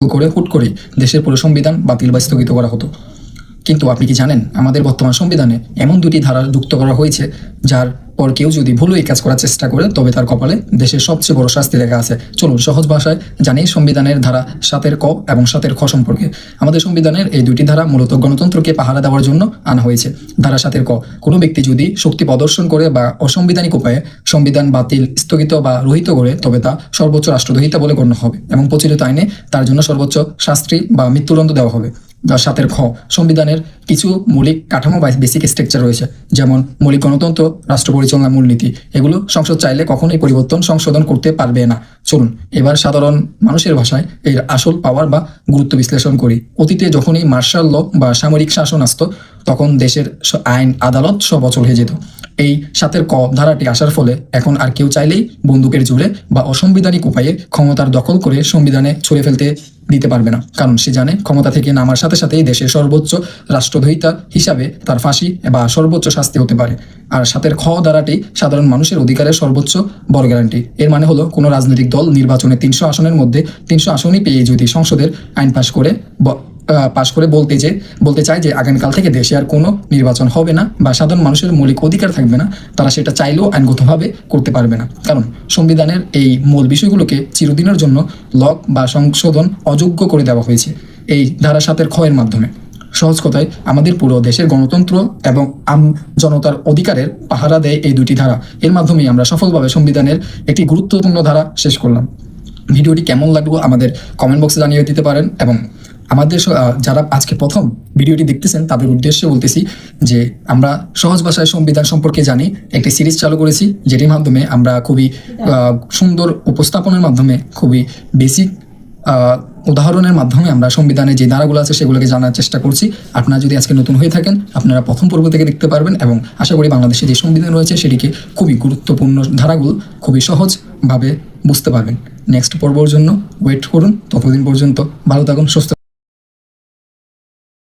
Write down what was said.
করে হুট করে দেশের পুরো সংবিধান বাতিল বা স্থগিত করা হতো। কিন্তু আপনি কি জানেন আমাদের বর্তমান সংবিধানে এমন দুটি ধারা যুক্ত করা হয়েছে যার পর কেউ যদি ভুলও এই কাজ করার চেষ্টা করে তবে তার কপালে দেশের সবচেয়ে বড় শাস্তি লেখা আছে। চলুন সহজ ভাষায় জানি সংবিধানের ধারা 7 ক এবং 7 খ সম্পর্কে। আমাদের সংবিধানের এই দুটি ধারা মূলত গণতন্ত্রকে পাহারা দেওয়ার জন্য আনা হয়েছে। ধারা 7 ক, কোনো ব্যক্তি যদি শক্তি প্রদর্শন করে বা অসাংবিধানিক উপায়ে সংবিধান বাতিল, স্থগিত বা রহিত করে তবে তা সর্বোচ্চ রাষ্ট্রদ্রোহিতা বলে গণ্য হবে এবং প্রচলিত আইনে তার জন্য সর্বোচ্চ শাস্তি বা মৃত্যুদণ্ড দেওয়া হবে। 7 খ, সংবিধানের কিছু মৌলিক কাঠামো বা বেসিক স্ট্রাকচার রয়েছে, যেমন মৌলিক গণতন্ত্র, রাষ্ট্র পরিচালনা, মূলনীতি। এগুলো সংসদ চাইলে কখনোই পরিবর্তন সংশোধন করতে পারবে না। চলুন এবার সাধারণ মানুষের ভাষায় এর আসল পাওয়ার বা গুরুত্ব বিশ্লেষণ করি। অতীতে যখনই মার্শাল ল বা সামরিক শাসন আসতো তখন দেশের আইন, আদালত সব অচল হয়ে যেত। এই 7 ক ধারাটি আসার ফলে এখন আর কেউ চাইলেই বন্দুকের জোরে বা অসাংবিধানিক উপায়ে ক্ষমতার দখল করে সংবিধানে ছুঁড়ে ফেলতে দিতে পারবে না, কারণ সে জানে ক্ষমতা থেকে নামার সাথে সাথেই দেশের সর্বোচ্চ রাষ্ট্রদ্রোহিতা হিসাবে তার ফাঁসি বা সর্বোচ্চ শাস্তি হতে পারে। আর 7 খ ধারাটি সাধারণ মানুষের অধিকারের সর্বোচ্চ বড় গ্যারান্টি। এর মানে হলো কোনো রাজনৈতিক দল নির্বাচনে 300 আসনের মধ্যে 300 আসনই পেয়ে যদি সংসদের আইন পাশ করে বলতে চায় যে আগামীকাল থেকে দেশে আর কোনো নির্বাচন হবে না বা সাধারণ মানুষের মৌলিক অধিকার থাকবে না, তারা সেটা চাইলেও আইনগতভাবে করতে পারবে না, কারণ সংবিধানের এই মূল বিষয়গুলোকে চিরদিনের জন্য লক বা সংশোধন অযোগ্য করে দেওয়া হয়েছে এই ধারা 7 খ এর মাধ্যমে। সহজ কথায় আমাদের পুরো দেশের গণতন্ত্র এবং জনতার অধিকারের পাহারা দেয় এই দুটি ধারা। এর মাধ্যমেই আমরা সফলভাবে সংবিধানের একটি গুরুত্বপূর্ণ ধারা শেষ করলাম। ভিডিওটি কেমন লাগলো আমাদের কমেন্ট বক্সে জানিয়ে দিতে পারেন, এবং আমাদের যারা আজকে প্রথম ভিডিওটি দেখতেছেন তাদের উদ্দেশ্যে বলতেছি যে আমরা সহজ ভাষায় সংবিধান সম্পর্কে জানি একটি সিরিজ চালু করেছি, যেটির মাধ্যমে আমরা খুবই সুন্দর উপস্থাপনের মাধ্যমে, খুবই বেসিক উদাহরণের মাধ্যমে আমরা সংবিধানে যে ধারাগুলো আছে সেগুলোকে জানার চেষ্টা করছি। আপনারা যদি আজকে নতুন হয়ে থাকেন আপনারা প্রথম পর্ব থেকে দেখতে পারবেন, এবং আশা করি বাংলাদেশে যে সংবিধান রয়েছে সেটিকে খুবই গুরুত্বপূর্ণ ধারাগুলো খুবই সহজভাবে বুঝতে পারবেন। নেক্সট পর্বর জন্য ওয়েট করুন, ততদিন পর্যন্ত ভালো থাকুন, সুস্থ